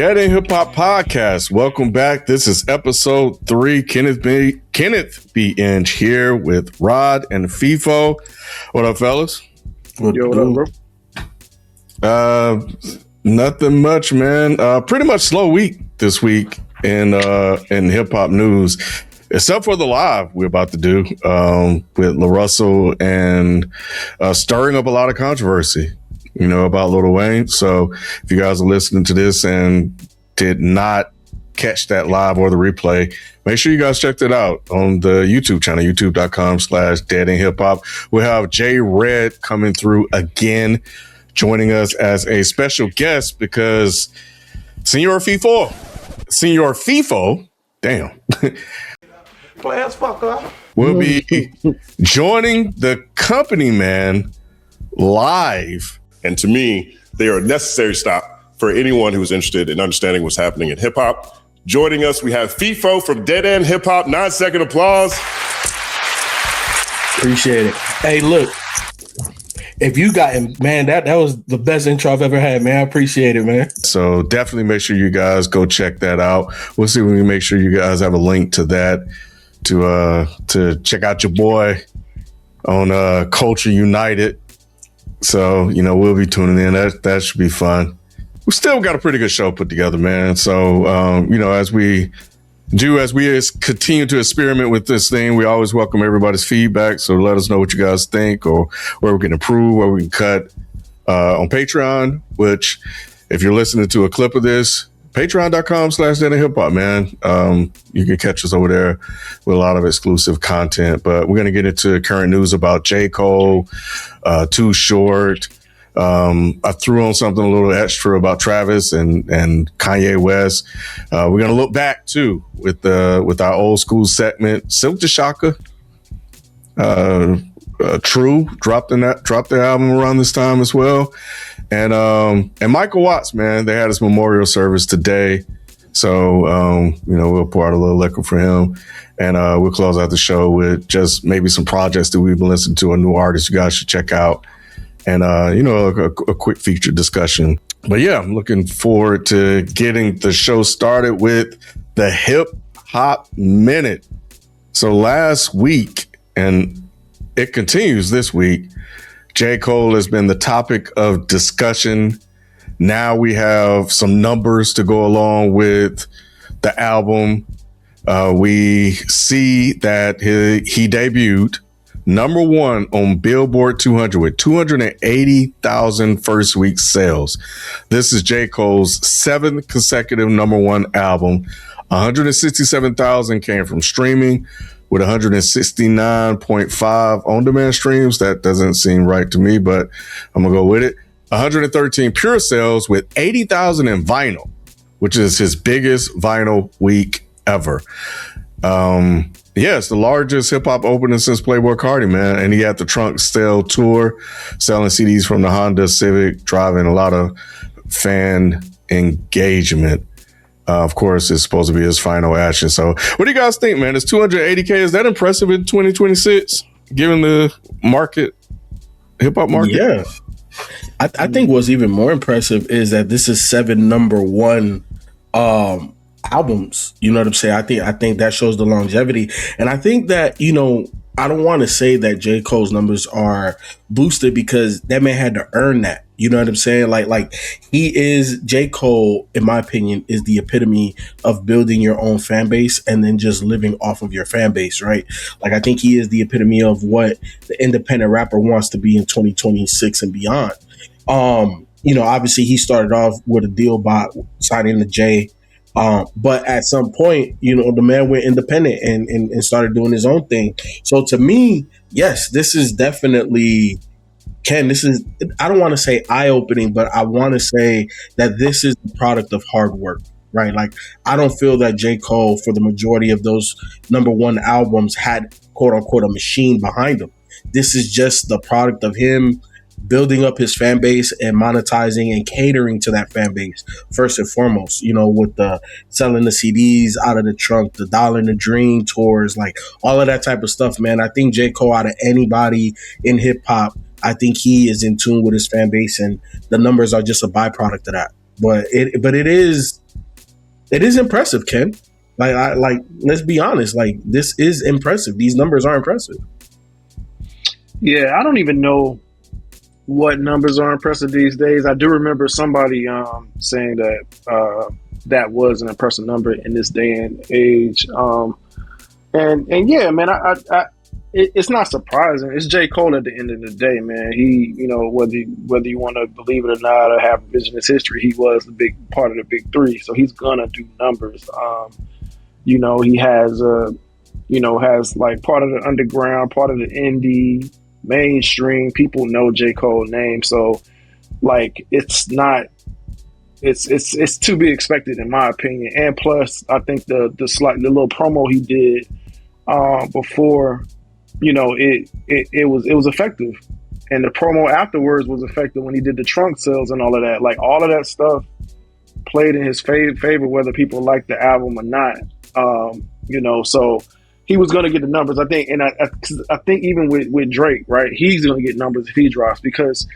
Dead End Hip Hop Podcast. Welcome back. This is episode 3. Kenneth B. Inge here with Rod and Feefo. What up, fellas? What up, bro? Nothing much, man. Pretty much slow week this week in hip hop news, except for the live we're about to do with LaRussell and stirring up a lot of controversy, about Lil Wayne. So if you guys are listening to this and did not catch that live or the replay, make sure you guys check that out on the YouTube channel, youtube.com/deadendhiphop. We'll have Jay Red coming through again, joining us as a special guest because Senor Feefo, damn. Plans fuck up. Will be joining the company, man, live. And to me, they are a necessary stop for anyone who's interested in understanding what's happening in hip hop. Joining us, we have Feefo from Dead End Hip Hop. 9-second applause. Appreciate it. Hey, look, if you got him, man, that was the best intro I've ever had, man. I appreciate it, man. So definitely make sure you guys go check that out. We'll see if we can make sure you guys have a link to that to check out your boy on Culture United. So, we'll be tuning in. That should be fun. We still got a pretty good show put together, man. So, as we continue to experiment with this thing, we always welcome everybody's feedback. So let us know what you guys think or where we can improve, where we can cut on Patreon, which if you're listening to a clip of this, patreon.com/deadendhiphop, man. You can catch us over there with a lot of exclusive content, but we're going to get into current news about J. Cole, Too Short. I threw on something a little extra about Travis and Kanye West. We're going to look back too with our old school segment. Silk the Shaka. True dropped their album around this time as well. And Michael Watts, man, they had his memorial service today. So, we'll pour out a little liquor for him. And we'll close out the show with just maybe some projects that we've been listening to, a new artist you guys should check out. And, a quick feature discussion. But yeah, I'm looking forward to getting the show started with the Hip Hop Minute. So last week, and it continues this week, J. Cole has been the topic of discussion. Now we have some numbers to go along with the album. We see that he debuted number 1 on Billboard 200 with 280,000 first week sales. This is J. Cole's 7th consecutive number 1 album. 167,000 came from streaming, with 169.5 on-demand streams. That doesn't seem right to me, but I'm going to go with it. 113 pure sales with 80,000 in vinyl, which is his biggest vinyl week ever. It's the largest hip-hop opening since Playboi Carti, man. And he had the Trunk Sale Tour, selling CDs from the Honda Civic, driving a lot of fan engagement. Of course, it's supposed to be his final action. So what do you guys think, man? Is 280K, is that impressive in 2026, given the hip hop market? Yeah. I think what's even more impressive is that this is 7 number 1 albums. You know what I'm saying? I think that shows the longevity. And I think that, I don't want to say that J. Cole's numbers are boosted because that man had to earn that. You know what I'm saying? Like J. Cole, in my opinion, is the epitome of building your own fan base and then just living off of your fan base, right? Like, I think he is the epitome of what the independent rapper wants to be in 2026 and beyond. Obviously he started off with a deal by signing to Jay. But at some point, the man went independent and started doing his own thing. So to me, yes, this is definitely, Ken, I don't want to say eye-opening, but I want to say that this is the product of hard work, right? Like, I don't feel that J. Cole, for the majority of those number 1 albums, had quote unquote a machine behind him. This is just the product of him building up his fan base and monetizing and catering to that fan base first and foremost, with the selling the CDs out of the trunk, the Dollar in the Dream tours, like all of that type of stuff, man. I think J. Cole, out of anybody in hip hop, I think he is in tune with his fan base, and the numbers are just a byproduct of that. But it is It is impressive, Ken. Let's be honest. Like, this is impressive. These numbers are impressive. Yeah, I don't even know what numbers are impressive these days. I do remember somebody saying that that was an impressive number in this day and age. And yeah, man, it's not surprising. It's J. Cole at the end of the day, man. He, whether you want to believe it or not or have vision his history, he was a big part of the big three. So he's gonna do numbers. He has like part of the underground, part of the indie, mainstream. People know J. Cole name, so like it's to be expected in my opinion. And plus, I think the little promo he did before, it was effective, and the promo afterwards was effective when he did the trunk sales and all of that. Like all of that stuff played in his favor, whether people like the album or not. So he was going to get the numbers, I think. And I think even with Drake, right, he's going to get numbers if he drops, because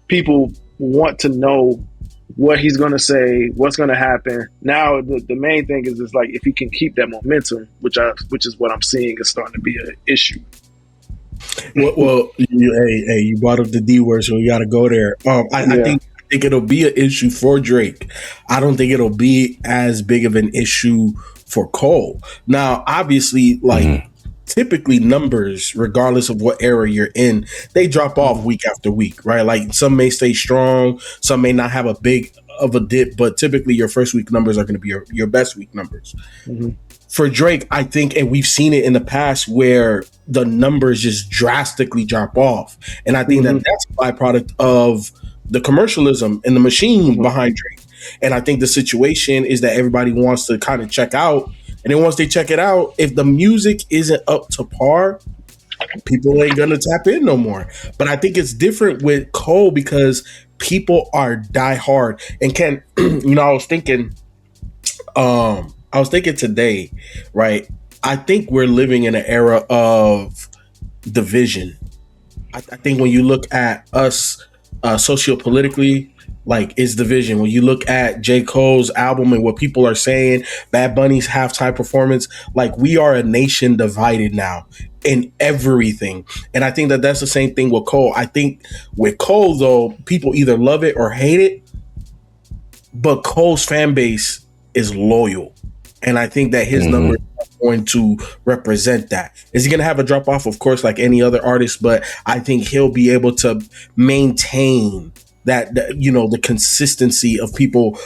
people want to know what he's going to say, what's going to happen. Now, the main thing is like if he can keep that momentum, which is what I'm seeing is starting to be an issue. Well, you brought up the D word, so we got to go there. I think it'll be an issue for Drake. I don't think it'll be as big of an issue for Cole. Now, obviously, typically numbers, regardless of what era you're in, they drop off week after week, right? Like some may stay strong, some may not have a big of a dip, but typically your first week numbers are going to be your best week numbers. Mm-hmm. For Drake, I think, and we've seen it in the past where the numbers just drastically drop off. And I think that's a byproduct of the commercialism and the machine behind Drake. And I think the situation is that everybody wants to kind of check out. And then once they check it out, if the music isn't up to par, people ain't going to tap in no more. But I think it's different with Cole because people are diehard. And Ken, I was thinking today, right? I think we're living in an era of division. I think when you look at us sociopolitically, like it's division. When you look at J. Cole's album and what people are saying, Bad Bunny's halftime performance, like we are a nation divided now in everything. And I think that that's the same thing with Cole. I think with Cole, though, people either love it or hate it, but Cole's fan base is loyal. And I think that his numbers are going to represent that. Is he going to have a drop off? Of course, like any other artist, but I think he'll be able to maintain that, the consistency of people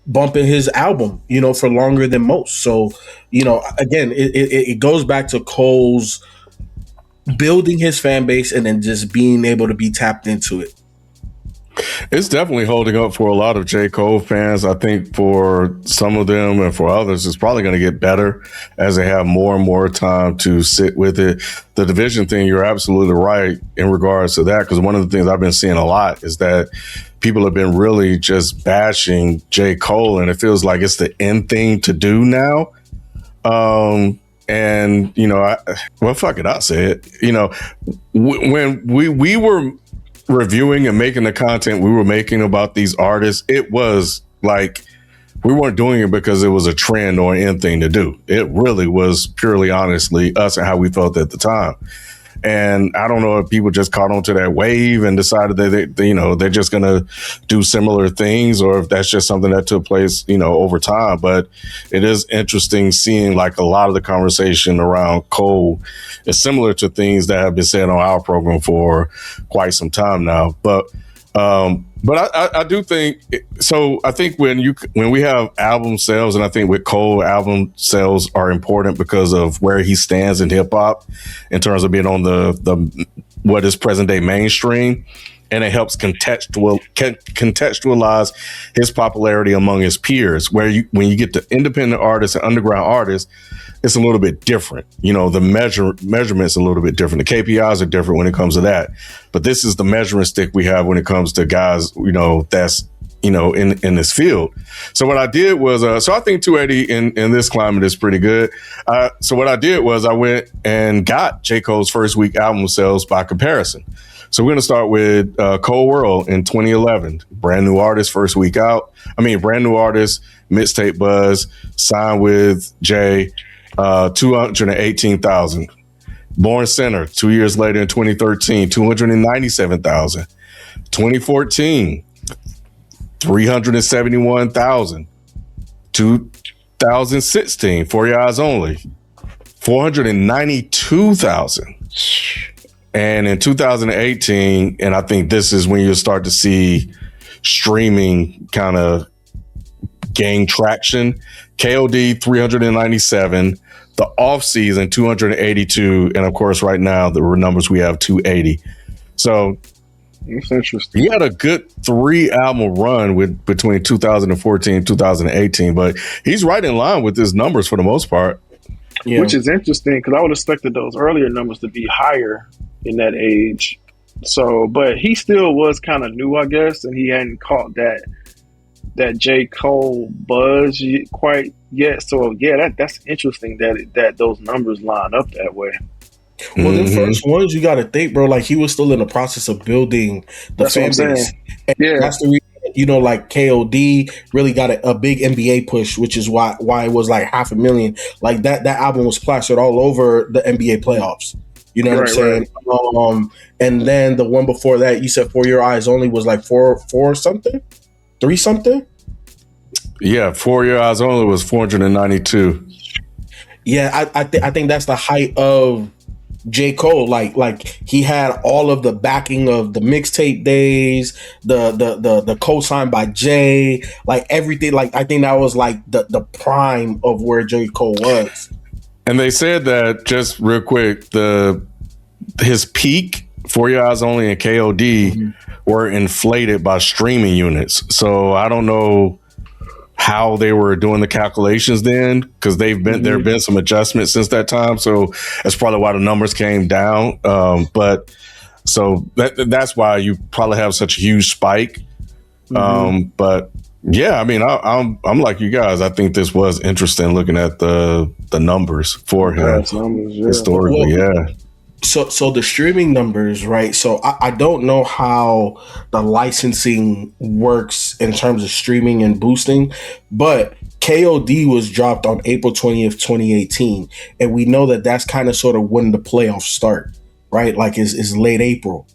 bumping his album, for longer than most. So, again, it goes back to Cole's building his fan base and then just being able to be tapped into it. It's definitely holding up for a lot of J. Cole fans. I think for some of them and for others, it's probably going to get better as they have more and more time to sit with it. The division thing, you're absolutely right in regards to that, because one of the things I've been seeing a lot is that people have been really just bashing J. Cole, and it feels like it's the end thing to do now. Fuck it, I'll say it. When we were reviewing and making the content we were making about these artists, it was like we weren't doing it because it was a trend or an end thing to do. It really was purely honestly us and how we felt at the time. And I don't know if people just caught on to that wave and decided that they're just going to do similar things, or if that's just something that took place, over time. But it is interesting seeing like a lot of the conversation around Cole is similar to things that have been said on our program for quite some time now. But I do think so. I think when we have album sales, and I think with Cole, album sales are important because of where he stands in hip hop in terms of being on the what is present day mainstream, and it helps contextualize his popularity among his peers. When you get to independent artists and underground artists, it's a little bit different. The measurement's a little bit different. The KPIs are different when it comes to that. But this is the measuring stick we have when it comes to guys, that's, in this field. So what I did was, so I think 280 in this climate is pretty good. So what I did was I went and got J. Cole's first week album sales by comparison. So we're going to start with Cold World in 2011. Brand new artist, first week out. Brand new artist, mixtape buzz, signed with Jay, 218,000. Born Center, 2 years later in 2013, 297,000. 2014, 371,000. 2016, For Your Eyes Only, 492,000. And in 2018, and I think this is when you'll start to see streaming kind of gain traction. KOD 397, the off season 282, and of course right now the numbers we have 280. So that's interesting. He had a good 3 album run between 2014 and 2018, but he's right in line with his numbers for the most part. Yeah. Which is interesting because I would have expected those earlier numbers to be higher in that age. So, but he still was kind of new, I guess, and he hadn't caught that J. Cole buzz quite yet. So, yeah, that's interesting that those numbers line up that way. Well, the first ones you got to think, bro. Like he was still in the process of building the fan base. Yeah, that's the reason. Like KOD really got a big NBA push, which is why it was like 500,000. Like that album was plastered all over the NBA playoffs. You know what I'm saying? Right. And then the one before that, you said For Your Eyes Only was like four something, 3 something. Yeah, For Your Eyes Only was 492. Yeah, I think that's the height of J. Cole. Like he had all of the backing of the mixtape days, the co-sign by Jay, like everything. Like I think that was like the prime of where J. Cole was. And they said that, just real quick, his peak, For Your Eyes Only and KOD were inflated by streaming units. So I don't know how they were doing the calculations then, because there have been some adjustments since that time. So that's probably why the numbers came down. But so that's why you probably have such a huge spike. But yeah, I'm like you guys. I think this was interesting looking at the numbers for him historically. Yeah. So the streaming numbers, right? So I don't know how the licensing works in terms of streaming and boosting, but KOD was dropped on April 20th, 2018. And we know that that's kind of sort of when the playoffs start, right? Like it's late April,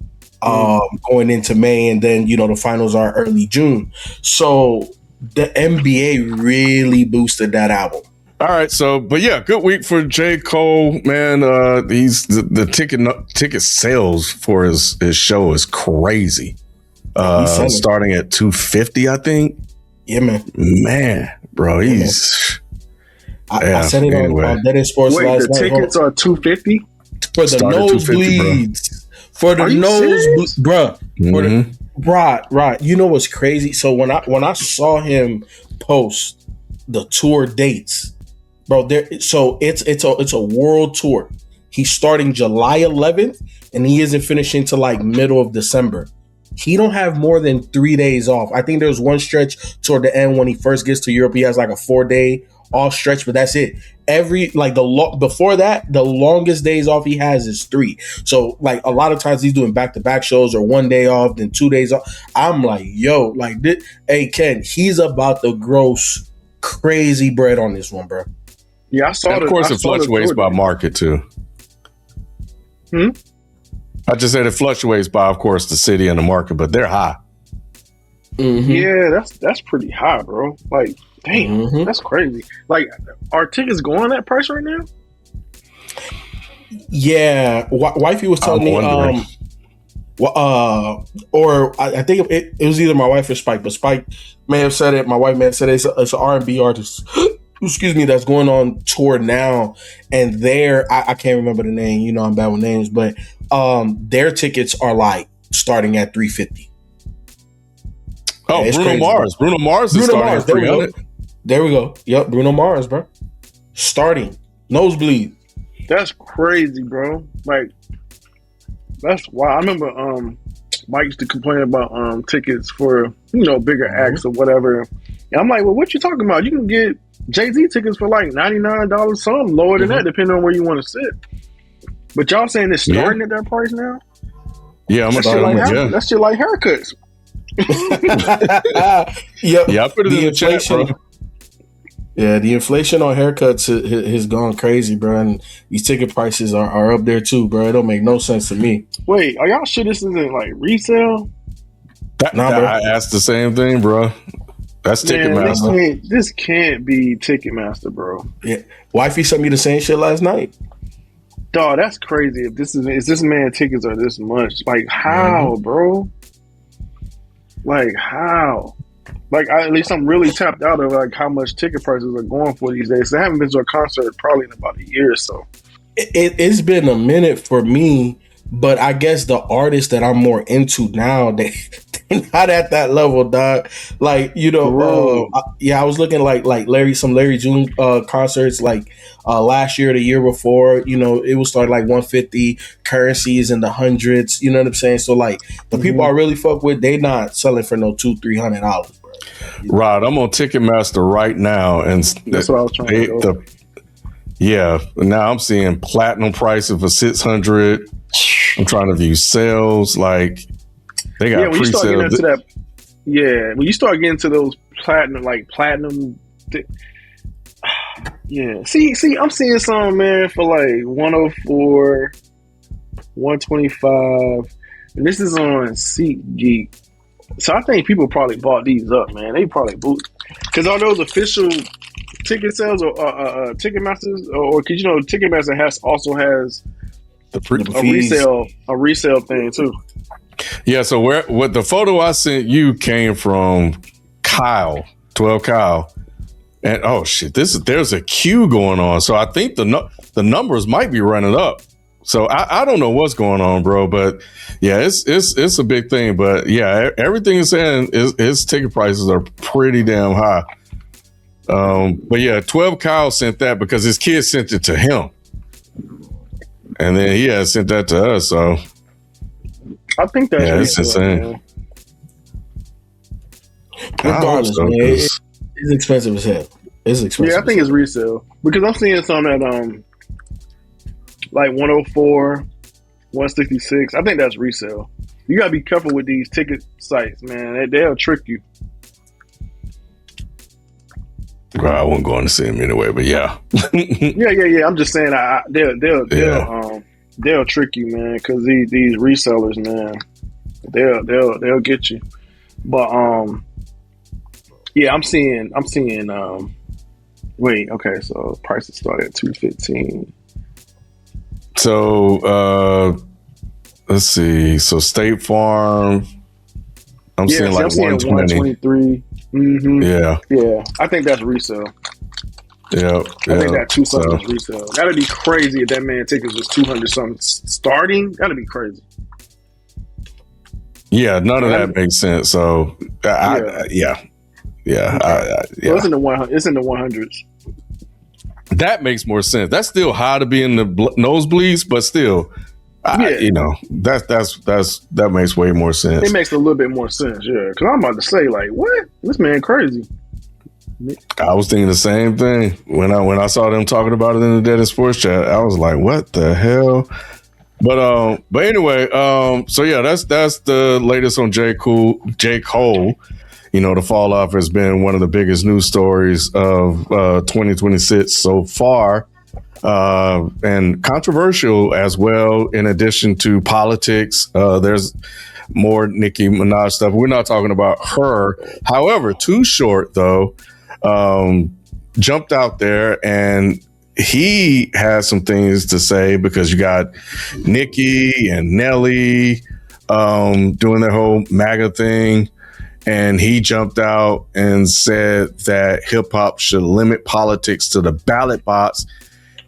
going into May. And then, the finals are early June. So the NBA really boosted that album. All right, but yeah, good week for J. Cole, man. He's the ticket sales for his show is crazy. Starting at $250, I think. Yeah, man. Man, bro, he's. I said it on Dead End Sports last night. The tickets are $250 for the nosebleeds. For the nosebleeds, bro. Right. You know what's crazy? So when I saw him post the tour dates. Bro, so it's a world tour. He's starting July 11th, and he isn't finishing till like middle of December. He don't have more than 3 days off. I think there's one stretch toward the end when he first gets to Europe. He has like a 4-day off stretch, but that's it. Before that, the longest days off he has is 3. So like a lot of times he's doing back-to-back shows or 1 day off, then 2 days off. I'm like, yo, like this, hey Ken, he's about to gross crazy bread on this one, bro. Yeah, I saw. And of course, it fluctuates by market too. I just said it fluctuates by, of course, the city and the market, but they're high. Yeah, that's pretty high, bro. Like, damn, that's crazy. Like, are tickets going that price right now? Yeah, wifey was telling me. Or I think it was either my wife or Spike, but Spike may have said it. My wife may have said it's an R&B artist. Excuse me, that's going on tour now, and I can't remember the name. I'm bad with names, but their tickets are like starting at $350. Oh, yeah, Bruno Mars. Bruno Mars is starting at $300. There we go. Yep, Bruno Mars, bro. Starting nosebleed. That's crazy, bro. Like, that's wild. I remember Myke used to complain about tickets for bigger acts or whatever. And I'm like, well, what you talking about? You can get Jay-Z tickets for like $99, some lower than that, depending on where you want to sit. But y'all saying it's starting at that price now? Yeah, I'm That gonna shit like yeah. that shit like haircuts. Yep. Yeah, I put it in the chat, bro. Yeah, the inflation on haircuts has gone crazy, bro. And these ticket prices are up there too, bro. It don't make no sense to me. Wait, are y'all sure this isn't like resale? Nah, bro. I asked the same thing, bro. That's Man, Ticketmaster. this can't be Ticketmaster, bro. Yeah, wifey sent me the same shit last night. Dog, that's crazy. If this man tickets are this much, like how, bro? Like how? Like at least I'm really tapped out of like how much ticket prices are going for these days. I haven't been to a concert probably in about a year or so. It's been a minute for me, but I guess the artists that I'm more into now, they're not at that level, dog. Like, you know, I was looking like some Larry June concerts like last year or the year before. You know, it was starting like 150, currencies in the hundreds. You know what I'm saying? So like the people I really fuck with, they not selling for no $200-300, bro. Right, I'm on Ticketmaster right now, and that's what I was trying to go. Yeah, now I'm seeing platinum prices for 600. I'm trying to view sales. Like they got when you start getting pre-sale. into that, when you start getting to those platinum, yeah. See, I'm seeing some, man, for like 104, 125, and this is on SeatGeek. So I think people probably bought these up, man. They probably boost because are those official ticket sales or Ticketmasters, or because you know Ticketmaster also has a resale thing too. Yeah. So what the photo I sent you came from Kyle, 12 Kyle, and oh shit, there's a queue going on. So I think the numbers might be running up. So I don't know what's going on, bro, but yeah, it's a big thing. But yeah, everything is saying his ticket prices are pretty damn high. But yeah, 12 Kyle sent that because his kid sent it to him, and then he has sent that to us. So I think that's it's insane. Man. Regardless, man, it's expensive as hell. It's expensive. Yeah, I think it's resale because I'm seeing some at like 104, 166. I think that's resale. You gotta be careful with these ticket sites, man. They'll trick you. Well, I wasn't going to see him anyway, but yeah. yeah. I'm just saying, they'll trick you, man, because these resellers, man, they'll get you. But yeah, I'm seeing. Wait, okay, so prices start at $215. So let's see. So State Farm, I'm seeing like 120. Mm-hmm. Yeah. I think that's resale. Yeah. I think that 200 is resale. That'd be crazy if that man tickets was 200 something starting. That'd be crazy. Yeah, none of that makes sense. So yeah. Well, it's in the 100s. That makes more sense. That's still high to be in the nosebleeds, but still, that makes way more sense. It makes a little bit more sense, yeah. Because I'm about to say, like, what? This man crazy. I was thinking the same thing when I saw them talking about it in the Dead End Sports chat. I was like, what the hell? But anyway, so yeah, that's the latest on J. Cole. You know, the fall off has been one of the biggest news stories of 2026 so far, and controversial as well. In addition to politics, there's more Nicki Minaj stuff. We're not talking about her. However, Too Short though jumped out there and he has some things to say because you got Nicki and Nelly doing their whole MAGA thing. And he jumped out and said that hip hop should limit politics to the ballot box.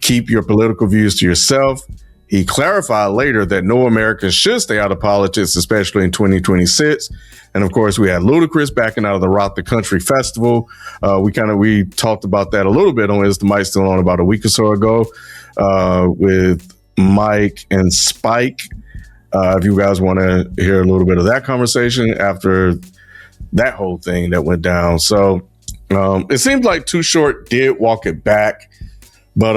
Keep your political views to yourself. He clarified later that no American should stay out of politics, especially in 2026. And of course, we had Ludacris backing out of the Rock the Country Festival. We talked about that a little bit on Is the Mic Still On about a week or so ago with Myke and Spike. If you guys want to hear a little bit of that conversation after that whole thing that went down. So it seems like Too Short did walk it back, but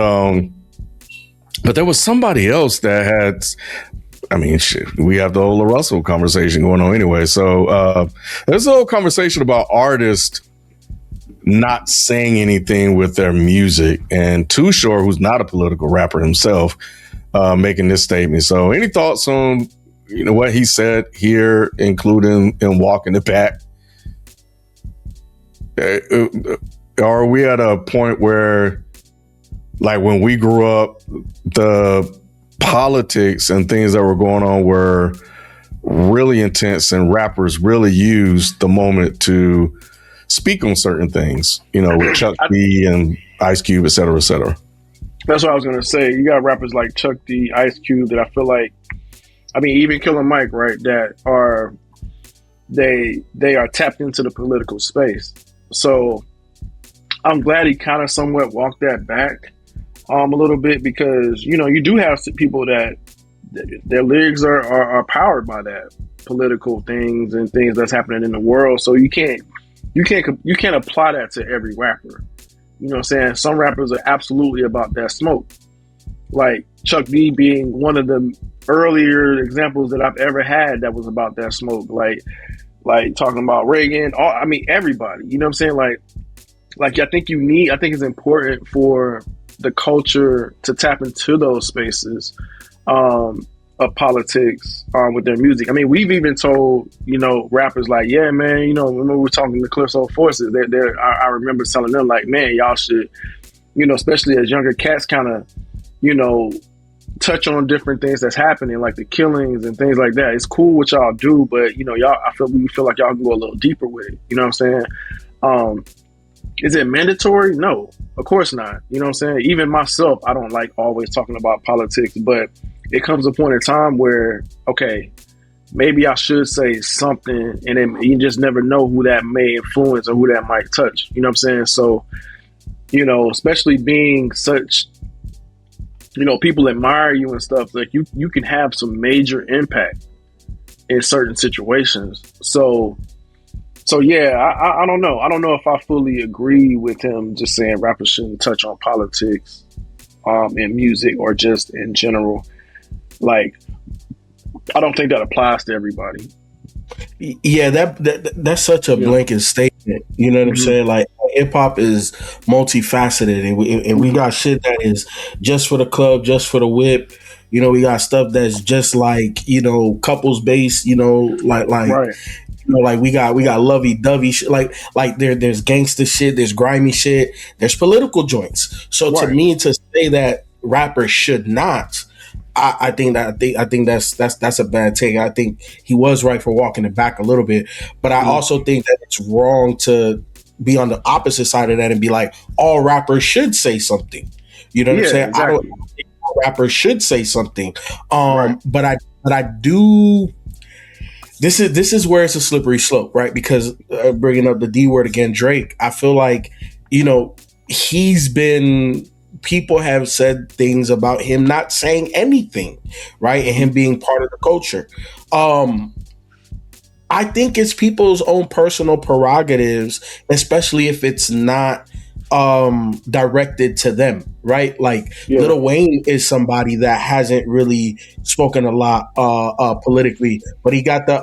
there was somebody else that I mean, shit, we have the whole Russell conversation going on anyway. So there's a whole conversation about artists not saying anything with their music, and Too Short, who's not a political rapper himself, making this statement. So any thoughts on what he said here, including in Walking It Back? Are we at a point where, like, when we grew up, the politics and things that were going on were really intense, and rappers really used the moment to speak on certain things, with Chuck D and Ice Cube, et cetera, et cetera? That's what I was going to say. You got rappers like Chuck D, Ice Cube that I feel like, even Killer Myke, right, that are, they are tapped into the political space. So I'm glad he kind of somewhat walked that back a little bit, because, you do have people that their lyrics are powered by that political things and things that's happening in the world. So you can't apply that to every rapper. You know what I'm saying? Some rappers are absolutely about that smoke. Like Chuck D being one of the earlier examples that I've ever had that was about that smoke. Like talking about Reagan, everybody. You know what I'm saying? Like I think it's important for the culture to tap into those spaces of politics with their music. We've even told, rappers like, yeah, man, remember we were talking to Cliff's Old Forces. I remember telling them, like, man, y'all should, especially as younger cats, kind of, touch on different things that's happening, like the killings and things like that. It's cool what y'all do, but we feel like y'all can go a little deeper with it. You know what I'm saying? Is it mandatory? No, of course not. You know what I'm saying? Even myself, I don't like always talking about politics, but it comes a point in time where, okay, maybe I should say something, and then you just never know who that may influence or who that might touch. You know what I'm saying? So, especially being such, people admire you and stuff, like you can have some major impact in certain situations. So yeah, I don't know. I don't know if I fully agree with him just saying rappers shouldn't touch on politics in music or just in general. Like, I don't think that applies to everybody. Yeah, that's such a blanket statement. You know what I'm saying? Like, hip hop is multifaceted, and we got shit that is just for the club, just for the whip. We got stuff that's just like, couples based. Like. Right. Like we got lovey dovey shit. Like there's gangster shit, there's grimy shit, there's political joints. So to me, to say that rappers should not, I think that's a bad take. I think he was right for walking it back a little bit, but I also think that it's wrong to be on the opposite side of that and be like, all rappers should say something. You know what I'm saying? Exactly. I don't think all rappers should say something. But I do. This is where it's a slippery slope, right? Because bringing up the D word again, Drake, I feel like, people have said things about him not saying anything, right? And him being part of the culture. I think it's people's own personal prerogatives, especially if it's not directed to them, right? Like Lil Wayne is somebody that hasn't really spoken a lot politically, but he got the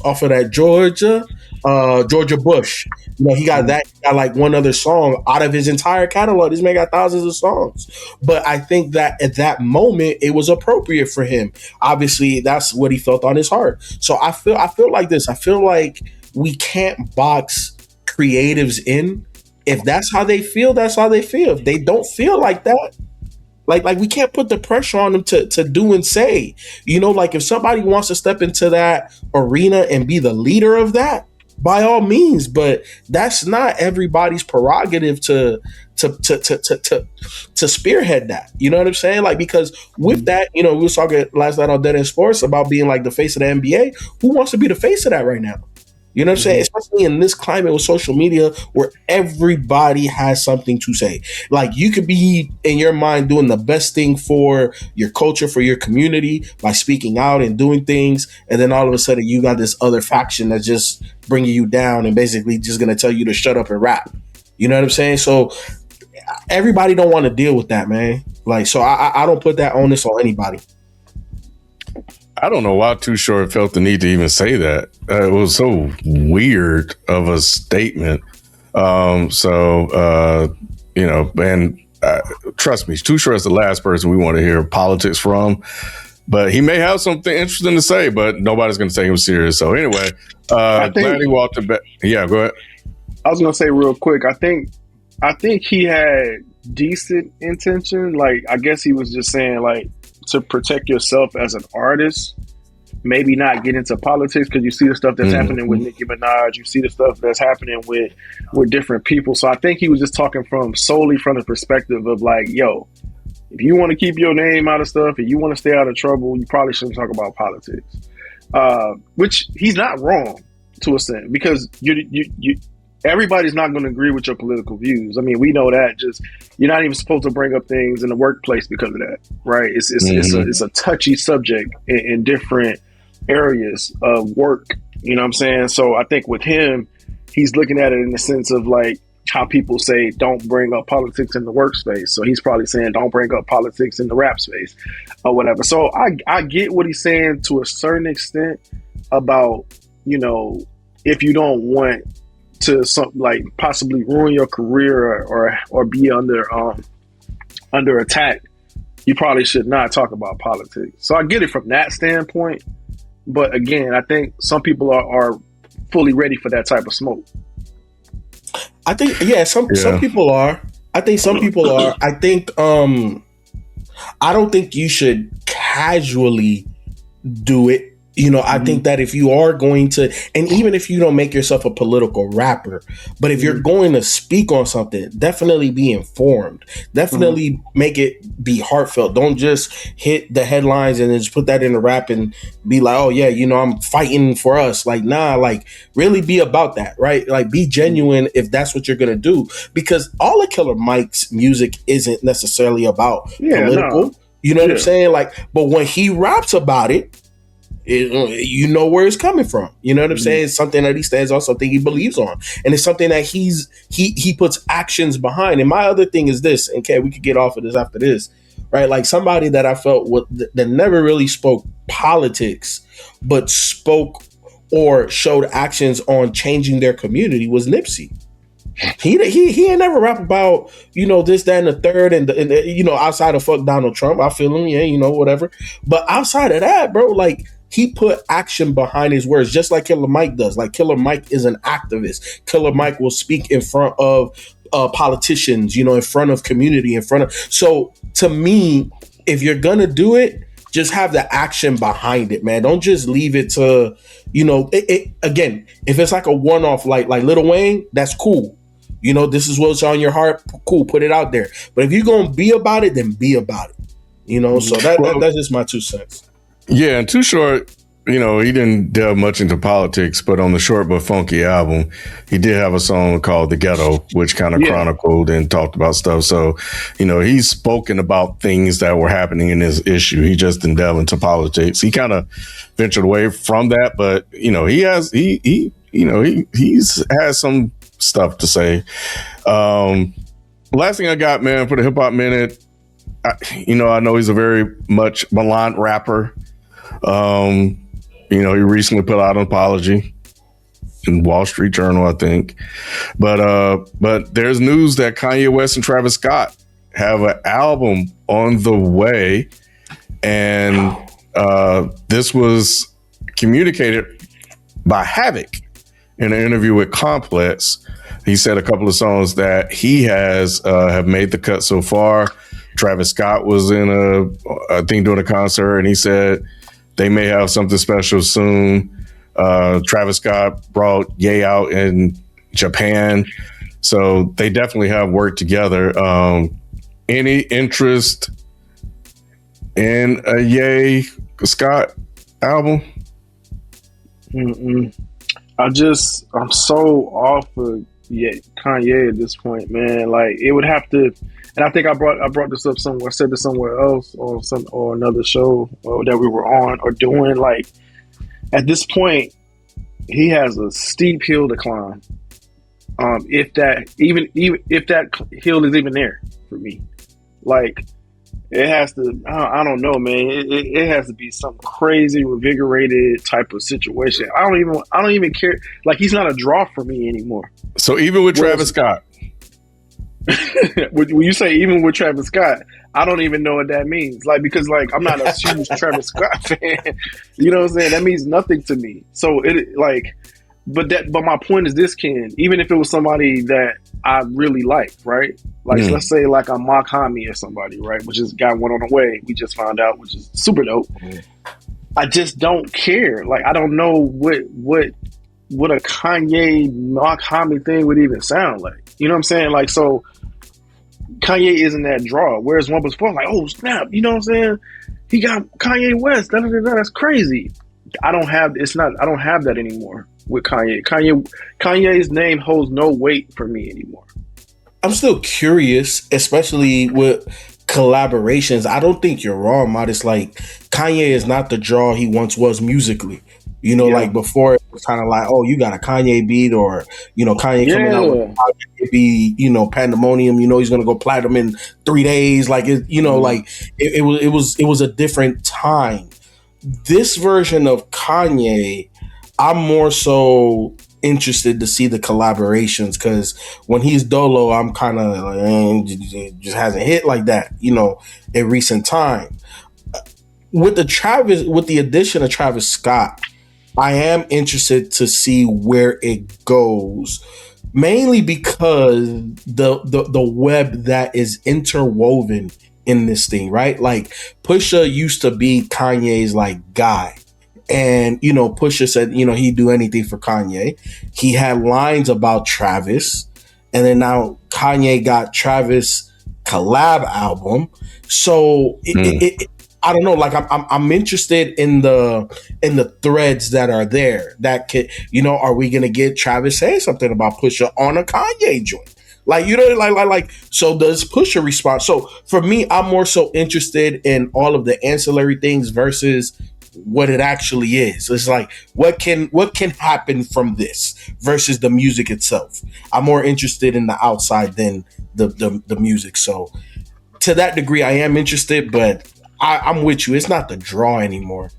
off of that Georgia Bush. He got that. He got like one other song out of his entire catalog. This man got thousands of songs, but I think that at that moment it was appropriate for him. Obviously, that's what he felt on his heart. So I feel like this. I feel like we can't box creatives in. If that's how they feel, that's how they feel. If they don't feel like that, like we can't put the pressure on them to do and say. Like if somebody wants to step into that arena and be the leader of that, by all means. But that's not everybody's prerogative to spearhead that. You know what I'm saying? Like, because with that, we were talking last night on Dead End Sports about being like the face of the NBA. Who wants to be the face of that right now? You know what I'm saying? Especially in this climate with social media where everybody has something to say. Like, you could be in your mind doing the best thing for your culture, for your community by speaking out and doing things. And then all of a sudden you got this other faction that's just bringing you down and basically just going to tell you to shut up and rap. You know what I'm saying? So everybody don't want to deal with that, man. Like, so I don't put that onus on anybody. I don't know why Too Short felt the need to even say that. It was so weird of a statement. And trust me, Too Short is the last person we want to hear politics from. But he may have something interesting to say, but nobody's going to take him serious. So anyway, glad he walked the back. Yeah, go ahead. I was going to say real quick. I think he had decent intention. Like, I guess he was just saying, like, to protect yourself as an artist, maybe not get into politics, because you see the stuff that's happening with Nicki Minaj. You see the stuff that's happening with different people. So I think he was just talking solely from the perspective of like, yo, if you want to keep your name out of stuff and you want to stay out of trouble, you probably shouldn't talk about politics. Which he's not wrong to a extent, because you everybody's not going to agree with your political views. I mean, we know that. Just you're not even supposed to bring up things in the workplace because of that, right? It's a touchy subject in different areas of work. You know what I'm saying? So I think with him, he's looking at it in the sense of like how people say don't bring up politics in the workspace. So he's probably saying don't bring up politics in the rap space or whatever. So I get what he's saying to a certain extent about, you know, if you don't want to something like possibly ruin your career or be under attack, you probably should not talk about politics. So I get it from that standpoint. But again, I think some people are fully ready for that type of smoke. I think, some people are. I think some people are. I think, I don't think you should casually do it. You know, I think that if you are going to, and even if you don't make yourself a political rapper, but if you're going to speak on something, definitely be informed. Definitely make it be heartfelt. Don't just hit the headlines and then just put that in a rap and be like, oh yeah, you know, I'm fighting for us. Like, nah, like really be about that, right? Like be genuine if that's what you're going to do, because all of Killer Mike's music isn't necessarily about political. No. You know what I'm saying? Like, but when he raps about it, you know where it's coming from. You know what I'm saying? It's something that he stands on, something he believes on, and it's something that he puts actions behind. And my other thing is this, and we could get off of this after this, right? Like somebody that I felt that never really spoke politics, but spoke or showed actions on changing their community was Nipsey. He ain't never rap about, you know, this, that, and the third, and you know, outside of fuck Donald Trump. I feel him, yeah, you know, whatever. But outside of that, bro, like, he put action behind his words, just like Killer Mike does. Like Killer Mike is an activist. Killer Mike will speak in front of politicians, you know, in front of community, So to me, if you're gonna do it, just have the action behind it, man. Don't just leave it to, you know, again, if it's like a one-off, like Lil Wayne, that's cool. You know, this is what's on your heart. Cool, put it out there. But if you're gonna be about it, then be about it. You know, so that's just my 2 cents. Yeah, and Too Short, you know, he didn't delve much into politics, but on the Short But Funky album, he did have a song called The Ghetto, which kind of chronicled and talked about stuff. So, you know, he's spoken about things that were happening in his issue. He just didn't delve into politics. He kind of ventured away from that, but, you know, he's has some stuff to say. Last thing I got, man, for the Hip Hop Minute, I know he's a very much maligned rapper. You know, he recently put out an apology in Wall Street Journal, I think. But there's news that Kanye West and Travis Scott have an album on the way, and this was communicated by Havoc in an interview with Complex. He said a couple of songs that he has have made the cut so far. Travis Scott was doing a concert, and he said they may have something special soon. Travis Scott brought Ye out in Japan, so they definitely have worked together. Any interest in a Ye Scott album? I'm so off of Kanye at this point, man. Like it would have to. And I think I brought this up somewhere. I said this somewhere else or another show that we were on or doing. Like at this point, he has a steep hill to climb. If that hill is even there for me, like It has to. I don't know, man. It has to be some crazy, revigorated type of situation. I don't even care. Like he's not a draw for me anymore. So even with Travis Scott, when you say even with Travis Scott, I don't even know what that means. Like because like I'm not a huge Travis Scott fan. You know what I'm saying? That means nothing to me. So it like, but my point is this, Ken. Even if it was somebody that I really like, right? Like let's say like a Mark Hamill or somebody, right? Which has got one on the way. We just found out, which is super dope. I just don't care. Like I don't know what a Kanye Mark Hamill thing would even sound like. You know what I'm saying? Like so, Kanye isn't that draw. Whereas one was before, like oh snap, you know what I'm saying? He got Kanye West. That's crazy. I don't have that anymore with Kanye. Kanye's name holds no weight for me anymore. I'm still curious, especially with collaborations. I don't think you're wrong, Modest. Like Kanye is not the draw he once was musically. You know, like before it was kind of like, oh, you got a Kanye beat, or you know, Kanye coming out with a Kanye beat, you know, pandemonium. You know, he's gonna go platinum in 3 days. Like it, you know, like it was a different time. This version of Kanye, I'm more so interested to see the collaborations because when he's dolo, I'm kind of like, it just hasn't hit like that, you know, in recent time. With the addition of Travis Scott, I am interested to see where it goes, mainly because the web that is interwoven in this thing, right? Like Pusha used to be Kanye's like guy. And, you know, Pusha said, you know, he'd do anything for Kanye. He had lines about Travis. And then now Kanye got Travis collab album. So I don't know. Like I'm interested in the threads that are there. That could, you know, are we gonna get Travis saying something about Pusha on a Kanye joint? Like, you know, like, so does Pusha respond? So for me, I'm more so interested in all of the ancillary things versus what it actually is. It's like, what can happen from this versus the music itself? I'm more interested in the outside than the music. So to that degree, I am interested, but I'm with you. It's not the draw anymore.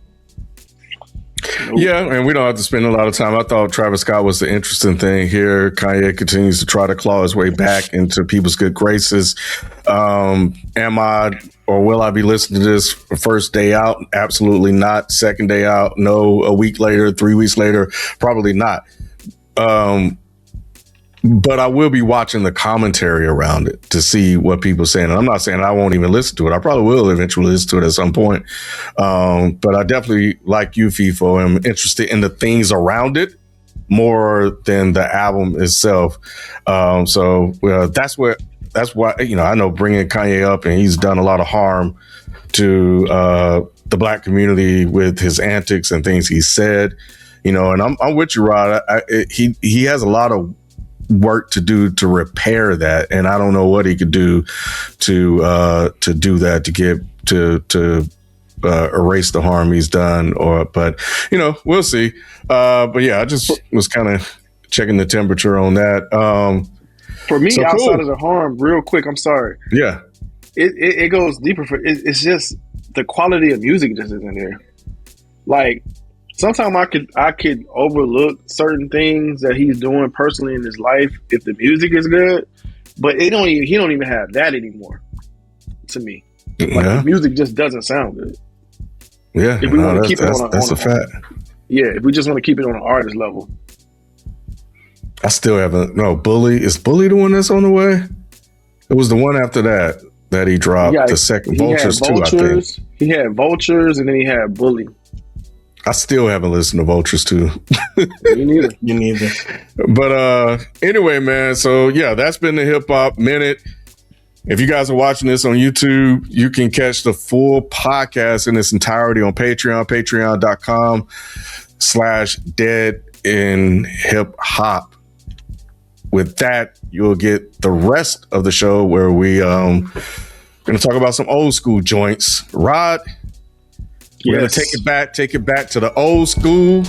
Yeah, and we don't have to spend a lot of time. I thought Travis Scott was the interesting thing here. Kanye continues to try to claw his way back into people's good graces. Am I or will I be listening to this first day out? Absolutely not. Second day out? No. A week later, 3 weeks later? Probably not. But I will be watching the commentary around it to see what people are saying. And I'm not saying I won't even listen to it. I probably will eventually listen to it at some point. But I definitely, like you, Feefo, am interested in the things around it more than the album itself. So that's why, you know, I know bringing Kanye up, and he's done a lot of harm to the Black community with his antics and things he said, you know, and I'm with you, Rod. He has a lot of work to do to repair that, and I don't know what he could do to do that, to get to erase the harm he's done, but you know, we'll see. But yeah, I just was kind of checking the temperature on that. For me, so outside cool. of the harm, real quick, I'm sorry. Yeah, it goes deeper. It's just the quality of music just isn't there. Like sometimes I could overlook certain things that he's doing personally in his life if the music is good, but he don't even have that anymore. To me, like the music just doesn't sound good. Yeah, if we want to keep it on that's a fact. Yeah, if we just want to keep it on an artist level. I still haven't. No, Bully, is Bully the one that's on the way? It was the one after that he dropped. The second Vultures too, I think. He had Vultures, and then he had Bully. I still haven't listened to Vultures too. Me neither. But anyway, man. So yeah, that's been the Hip Hop Minute. If you guys are watching this on YouTube, you can catch the full podcast in its entirety on Patreon, patreon.com/dead in hip hop. With that, you'll get the rest of the show where we going to talk about some old school joints. Rod, we're going to take it back to the old school.